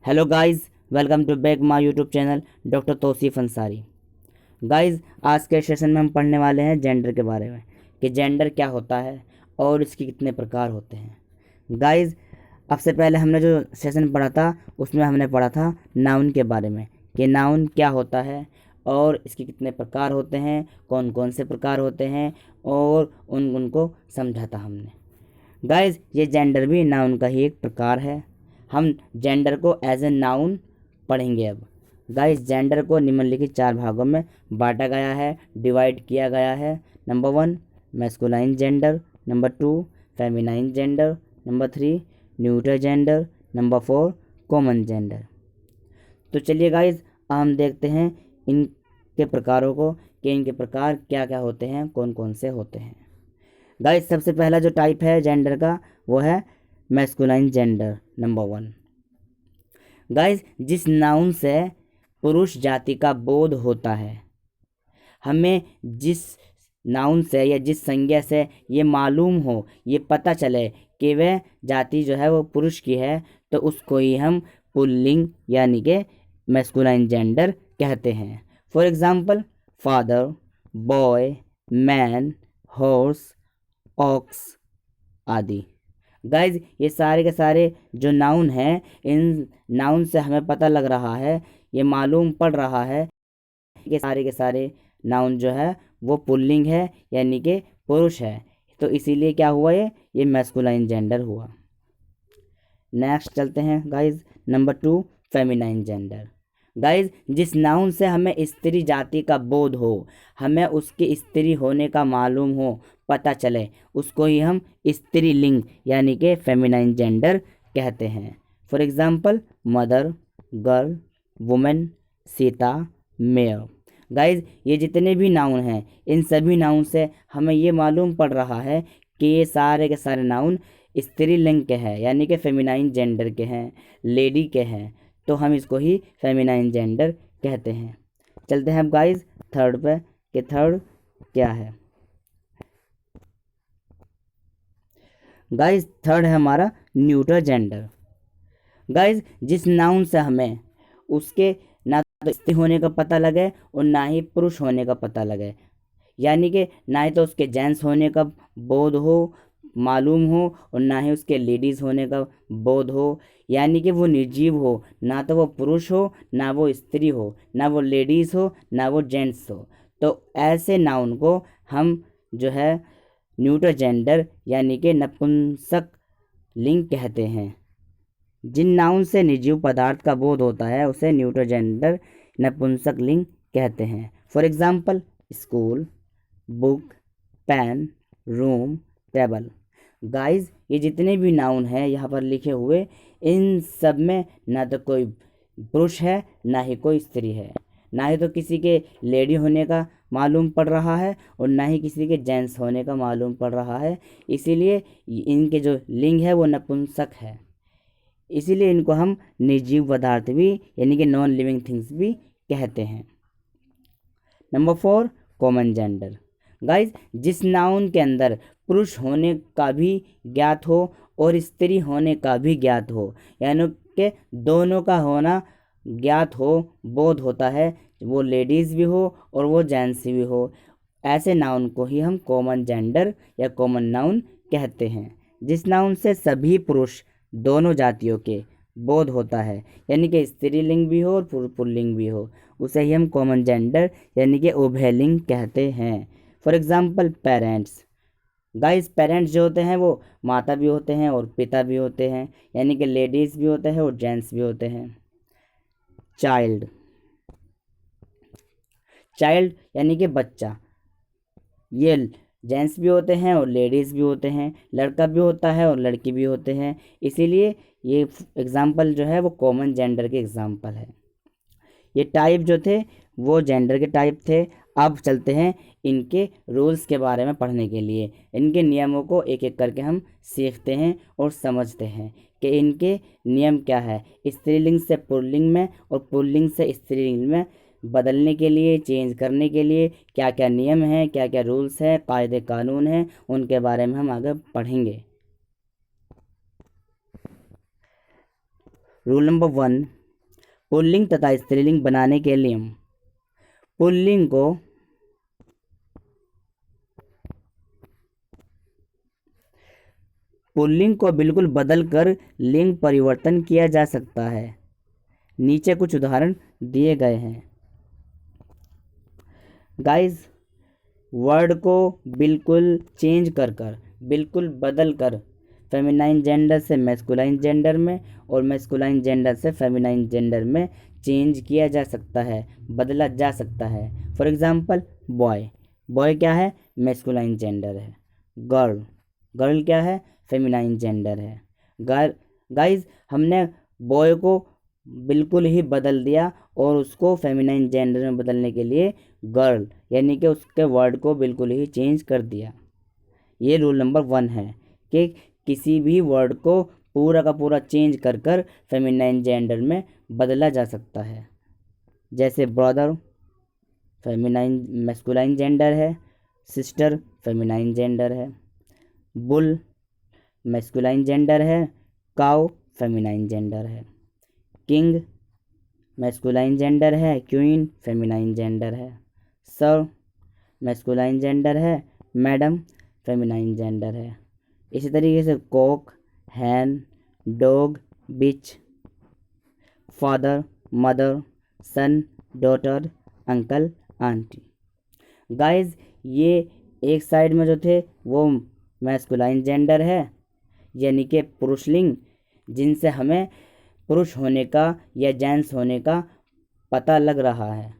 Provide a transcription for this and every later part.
Hello guys, welcome to back my YouTube channel doctor Tausif Ansari. Guys, आज के session में हम पढ़ने वाले हैं जेंडर के बारे में कि जेंडर क्या होता है और इसके कितने प्रकार होते हैं। गाइस, अब से पहले हमने जो सेशन पढ़ा था उसमें हमने पढ़ा था नाउन के बारे में कि नाउन क्या होता है और इसके कितने प्रकार होते हैं, कौन कौन से प्रकार होते हैं और उनको समझा था हमने। गाइस, ये जेंडर भी नाउन का ही एक प्रकार है। हम जेंडर को एज ए नाउन पढ़ेंगे। अब गाइस, जेंडर को निम्नलिखित 4 भागों में बांटा गया है, डिवाइड किया गया है। Number 1 masculine gender, number 2 feminine gender, number 3 neutral gender, number 4 common gender. तो चलिए गाइस, हम देखते हैं इनके प्रकारों को कि इनके प्रकार क्या क्या होते हैं, कौन कौन से होते हैं। गाइस, सबसे पहला जो टाइप है जेंडर का वो है मैस्कुलाइन जेंडर, नंबर 1। गाइस, जिस नाउन से पुरुष जाति का बोध होता है, हमें जिस नाउन से या जिस संज्ञा से ये मालूम हो, ये पता चले कि वह जाति जो है वो पुरुष की है, तो उसको ही हम पुल्लिंग यानी कि मैस्कुलाइन जेंडर कहते हैं। For example father, boy, man, horse, ox आदि। गाइज, ये सारे के सारे जो नाउन हैं, इन नाउन से हमें पता लग रहा है, ये मालूम पड़ रहा है कि सारे के सारे नाउन जो है वो पुल्लिंग है यानी कि पुरुष है। तो इसीलिए क्या हुआ, ये मैस्कुलाइन जेंडर हुआ। नेक्स्ट चलते हैं guys, number 2 feminine gender. Guys, जिस नाउन से हमें स्त्री जाति का बोध हो, हमें उसके स्त्री होने का मालूम हो, पता चले, उसको ही हम स्त्रीलिंग यानी कि फेमिनाइन जेंडर कहते हैं। For example mother, girl, women, Sita, mayor. Guys, ये जितने भी नाउन हैं, इन सभी नाउन से हमें ये मालूम पड़ रहा है कि ये सारे के सारे नाउन स्त्रीलिंग के हैं यानी कि फेमिनाइन जेंडर के हैं, लेडी के हैं, तो हम इसको ही फेमिनाइन जेंडर कहते हैं। चलते हैं अब गाइज थर्ड पे कि थर्ड क्या है। गाइज, थर्ड है हमारा न्यूट्रल जेंडर। गाइज, जिस नाउन से हमें उसके ना तो स्त्री होने का पता लगे और ना ही पुरुष होने का पता लगे, यानी कि ना ही तो उसके जेंट्स होने का बोध हो, मालूम हो, और ना ही उसके लेडीज़ होने का बोध हो, यानी कि वो निर्जीव हो, ना तो वो पुरुष हो, ना वो स्त्री हो, ना वो लेडीज़ हो, ना वो जेंट्स हो, तो ऐसे नाउन को हम जो है न्यूट्रल जेंडर यानी कि नपुंसक लिंग कहते हैं। जिन नाउन से निर्जीव पदार्थ का बोध होता है उसे न्यूट्रल जेंडर नपुंसक लिंग कहते हैं। For example school, book, pen, room, table. Guys, ये जितने भी नाउन हैं यहाँ पर लिखे हुए, इन सब में ना तो कोई पुरुष है, ना ही कोई स्त्री है, ना ही तो किसी के लेडी होने का मालूम पड़ रहा है और ना ही किसी के जेंट्स होने का मालूम पड़ रहा है। इसीलिए इनके जो लिंग है वो नपुंसक है। इसीलिए इनको हम निर्जीव पदार्थ भी यानी कि नॉन लिविंग थिंग्स भी कहते हैं। Number 4 common gender. गाइज, जिस नाउन के अंदर पुरुष होने का भी ज्ञात हो और स्त्री होने का भी ज्ञात हो, यानी कि दोनों का होना ज्ञात हो, बोध होता है, वो लेडीज़ भी हो और वो जेंट्स भी हो, ऐसे नाउन को ही हम कॉमन जेंडर या कॉमन नाउन कहते हैं। जिस नाउन से सभी पुरुष दोनों जातियों के बोध होता है, यानी कि स्त्रीलिंग भी हो और पुल्लिंग भी हो, उसे ही हम कॉमन जेंडर यानी कि उभयलिंग कहते हैं। For example parents. Guys, parents जो होते हैं वो माता भी होते हैं और पिता भी होते हैं, यानी कि लेडीज़ भी होते हैं और जेंट्स भी होते हैं। चाइल्ड, चाइल्ड यानी कि बच्चा, ये जेंट्स भी होते हैं और लेडीज़ भी होते हैं, लड़का भी होता है और लड़की भी होते हैं, इसीलिए ये एग्ज़ाम्पल जो है वो कॉमन जेंडर के एग्ज़ाम्पल है। ये टाइप जो थे वो जेंडर के टाइप थे। अब चलते हैं इनके रूल्स के बारे में पढ़ने के लिए। इनके नियमों को एक एक करके हम सीखते हैं और समझते हैं कि इनके नियम क्या है, स्त्रीलिंग से पुल्लिंग में और पुल्लिंग से स्त्रीलिंग में बदलने के लिए, चेंज करने के लिए क्या क्या नियम हैं, क्या क्या रूल्स हैं, कायदे कानून हैं, उनके बारे में हम आगे पढ़ेंगे। रूल नंबर 1, पुल्लिंग तथा स्त्रीलिंग बनाने के नियम। पुल्लिंग को बिल्कुल बदल कर लिंग परिवर्तन किया जा सकता है। नीचे कुछ उदाहरण दिए गए हैं। गाइस, वर्ड को बिल्कुल चेंज कर बिल्कुल बदल कर फेमिनाइन जेंडर से मैस्कुलाइन जेंडर में और मैस्कुलाइन जेंडर से फेमिनाइन जेंडर में चेंज किया जा सकता है, बदला जा सकता है। फॉर एग्जांपल, बॉय क्या है? मैस्कुलाइन जेंडर है। गर्ल क्या है? फेमिनाइन जेंडर है। गाइस, हमने बॉय को बिल्कुल ही बदल दिया और उसको फेमिनाइन जेंडर में बदलने के लिए गर्ल यानी कि उसके वर्ड को बिल्कुल ही चेंज कर दिया। ये रूल नंबर 1 है कि किसी भी वर्ड को पूरा का पूरा चेंज कर फेमिनाइन जेंडर में बदला जा सकता है। जैसे ब्रदर फेमिनाइन मैस्कुलाइन जेंडर है, सिस्टर फेमिनाइन जेंडर है, बुल मैस्कुलाइन जेंडर है, काउ फेमिनाइन जेंडर है, किंग मैस्कुलाइन जेंडर है, क्वीन फेमिनाइन जेंडर है, सर मैस्कुलाइन जेंडर है, मैडम फेमिनाइन जेंडर है। इसी तरीके से कॉक, हैन, डॉग, बिच, फादर, मदर, सन, डॉटर, अंकल, आंटी। गाइस, ये एक साइड में जो थे वो मैस्कुलाइन जेंडर है यानी कि पुरुषलिंग, जिनसे हमें पुरुष होने का या जेंट्स होने का पता लग रहा है।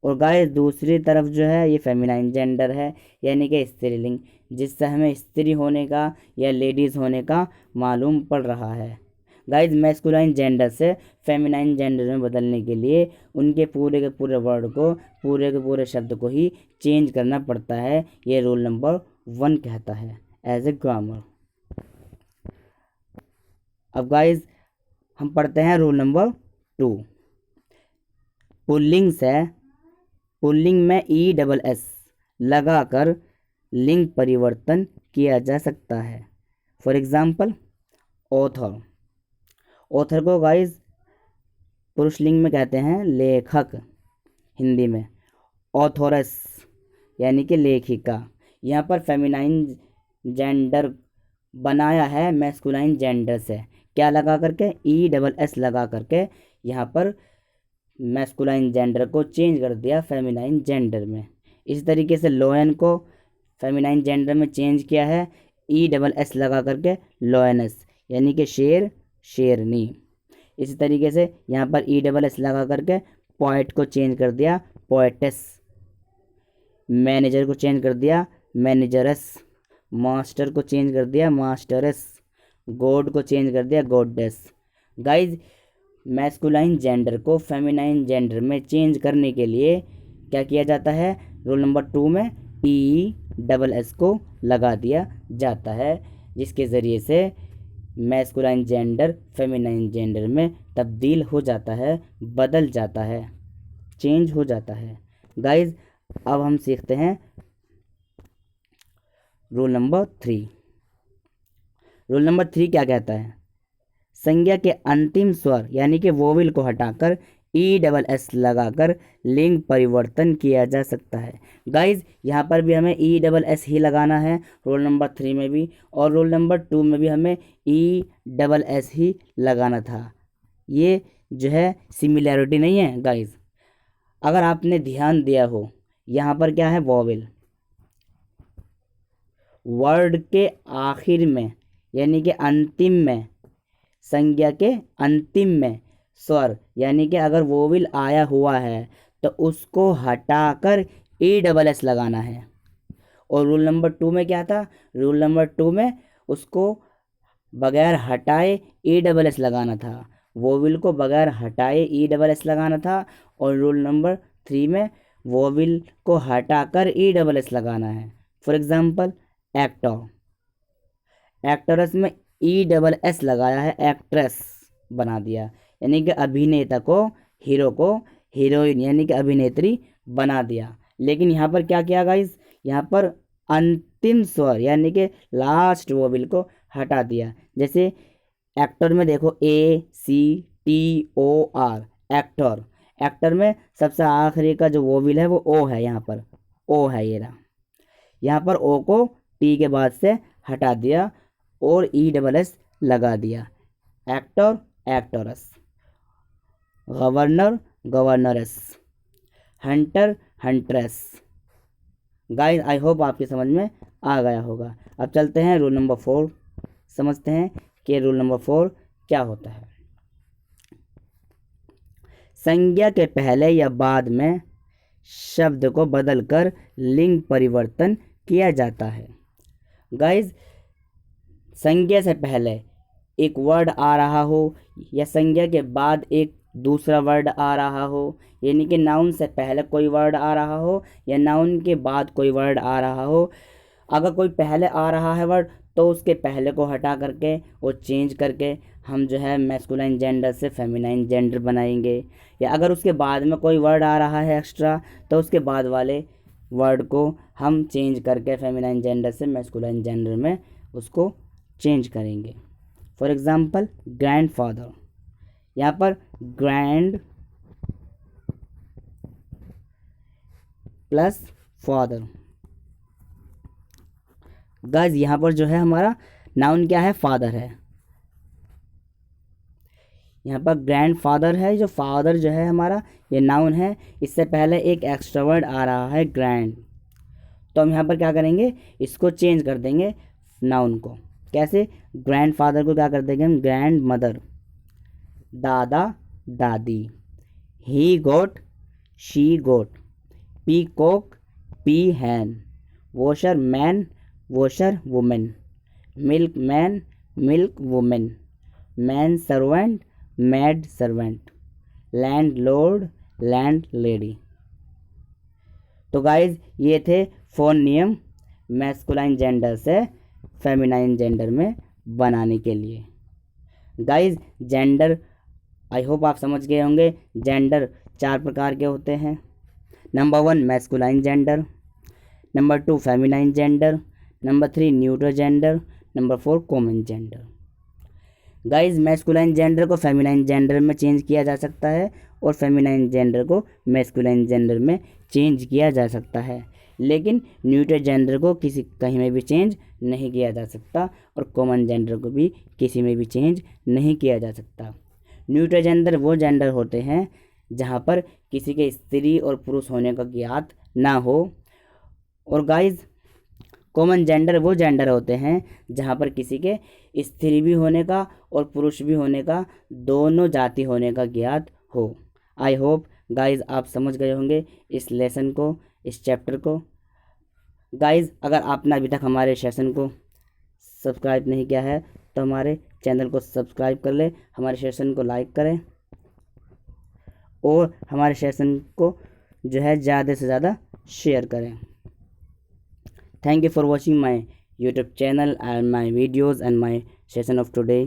और गाइस, दूसरी तरफ जो है ये फेमिनाइन जेंडर है यानी कि स्त्रीलिंग, जिससे हमें स्त्री होने का या लेडीज़ होने का मालूम पड़ रहा है। गाइस, मैस्कुलाइन जेंडर से फेमिनाइन जेंडर में बदलने के लिए उनके पूरे के पूरे वर्ड को, पूरे के पूरे शब्द को ही चेंज करना पड़ता है। ये रूल नंबर 1 कहता है एज ए ग्रामर। अब गाइस, हम पढ़ते हैं रूल नंबर 2। पुल्लिंग में ESS लगाकर लिंग परिवर्तन किया जा सकता है। फॉर एग्जाम्पल, ऑथर को गाइस पुरुषलिंग में कहते हैं लेखक, हिंदी में ऑथोरस यानी कि लेखिका। यहाँ पर फेमिनाइन जेंडर बनाया है मैस्कुलाइन जेंडर से, क्या लगा करके? ESS लगा करके यहाँ पर मैस्कुलाइन जेंडर को चेंज कर दिया फेमिनाइन जेंडर में। इस तरीके से लोयन को फेमिनाइन जेंडर में चेंज किया है ESS लगा करके लोयनस यानी कि शेर, शेरनी। इसी तरीके से यहाँ पर ESS लगा करके पोएट को चेंज कर दिया पोएटेस, मैनेजर को चेंज कर दिया मैनेजरस, मास्टर को चेंज कर दिया मास्टरस, गॉड को चेंज कर दिया गॉडेस। गाइज, मैस्कुलाइन जेंडर को फेमिनाइन जेंडर में चेंज करने के लिए क्या किया जाता है? रूल नंबर 2 में ESS को लगा दिया जाता है, जिसके ज़रिए से मैस्कुलाइन जेंडर फेमिनाइन जेंडर में तब्दील हो जाता है, बदल जाता है, चेंज हो जाता है। गाइज, अब हम सीखते हैं रूल नंबर 3। रूल नंबर 3 क्या कहता है? संज्ञा के अंतिम स्वर यानी कि वोवेल को हटाकर ESS लगाकर लिंग परिवर्तन किया जा सकता है। गाइज, यहाँ पर भी हमें ESS ही लगाना है, रोल नंबर 3 में भी, और रोल नंबर 2 में भी हमें ESS ही लगाना था। ये जो है सिमिलैरिटी नहीं है गाइज। अगर आपने ध्यान दिया हो, यहाँ पर क्या है? वोवेल। वर्ड के आखिर में यानी कि अंतिम में, संज्ञा के अंतिम में स्वर यानी कि अगर वोवेल आया हुआ है तो उसको हटाकर ESS लगाना है। और रूल नंबर 2 में क्या था? रूल नंबर 2 में उसको बगैर हटाए ESS लगाना था, वोवेल को बगैर हटाए ESS लगाना था। और रूल नंबर 3 में वोवेल को हटाकर ESS लगाना है। फॉर एग्जाम्पल, एक्टरस में ESS लगाया है, एक्ट्रेस बना दिया, यानी कि अभिनेता को, हीरो को हीरोइन यानी कि अभिनेत्री बना दिया। लेकिन यहाँ पर क्या किया गाइस? यहाँ पर अंतिम स्वर यानी कि लास्ट वोवेल को हटा दिया। जैसे एक्टर में देखो ACT TOR, एक्टर। एक्टर में सबसे आखिरी का जो वोवेल है वो ओ है, यहाँ पर ओ है, ये रहा। यहाँ पर ओ को टी के बाद से हटा दिया और ESS लगा दिया। Actor, actress. Governor, governess. Hunter, huntress. Guys I hope आपकी समझ में आ गया होगा। अब चलते हैं रूल नंबर 4, समझते हैं कि रूल नंबर 4 क्या होता है। संज्ञा के पहले या बाद में शब्द को बदलकर लिंग परिवर्तन किया जाता है। गाइस संज्ञा से पहले एक वर्ड आ रहा हो या संज्ञा के बाद एक दूसरा वर्ड आ रहा हो, यानी कि नाउन से पहले कोई वर्ड आ रहा हो या नाउन के बाद कोई वर्ड आ रहा हो, अगर कोई पहले आ रहा है वर्ड तो उसके पहले को हटा करके और चेंज करके हम जो है मैस्कुलाइन जेंडर से फेमिनाइन जेंडर बनाएंगे। या अगर उसके बाद में कोई वर्ड आ रहा है एक्स्ट्रा तो उसके बाद वाले वर्ड को हम चेंज करके फेमिनाइन जेंडर से मैस्कुलाइन जेंडर में उसको चेंज करेंगे। फॉर एग्ज़ाम्पल ग्रैंडफादर, यहाँ पर ग्रैंड प्लस फादर। गाइस यहाँ पर जो है हमारा नाउन क्या है, फादर है। यहाँ पर ग्रैंडफादर है, जो फादर जो है हमारा ये नाउन है, इससे पहले एक एक्स्ट्रा वर्ड आ रहा है ग्रैंड, तो हम यहाँ पर क्या करेंगे, इसको चेंज कर देंगे नाउन को। कैसे, ग्रैंडफादर को क्या कर देंगे हम ग्रैंड मदर, दादा दादी, he goat she goat, peacock peahen, washerman washerwoman, milkman milkwoman, manservant maidservant, landlord landlady. तो गाइज ये थे 4 नियम मैस्कुलाइन जेंडर से फेमिनाइन जेंडर में बनाने के लिए। गाइज जेंडर आई होप आप समझ गए होंगे। जेंडर 4 प्रकार के होते हैं। Number 1 masculine gender, number 2 feminine gender, number 3 neutral gender, number 4 common gender. Guys masculine gender को फेमिनाइन जेंडर में चेंज किया जा सकता है और फेमिनाइन जेंडर को मैस्कुलाइन जेंडर में चेंज किया जा सकता है, लेकिन न्यूट्रल जेंडर को किसी कहीं में भी चेंज नहीं किया जा सकता और कॉमन जेंडर को भी किसी में भी चेंज नहीं किया जा सकता। न्यूट्रल जेंडर वो जेंडर होते हैं जहाँ पर किसी के स्त्री और पुरुष होने का ज्ञात ना हो, और गाइज कॉमन जेंडर वो जेंडर होते हैं जहाँ पर किसी के स्त्री भी होने का और पुरुष भी होने का, दोनों जाति होने का ज्ञात हो। आई होप गाइज आप समझ गए होंगे इस लेसन को, इस चैप्टर को। गाइज अगर आपने अभी तक हमारे सेशन को सब्सक्राइब नहीं किया है तो हमारे चैनल को सब्सक्राइब कर ले, हमारे सेशन को लाइक करें और हमारे सेशन को जो है ज़्यादा से ज़्यादा शेयर करें। Thank you for watching my YouTube channel and my videos and my session of today.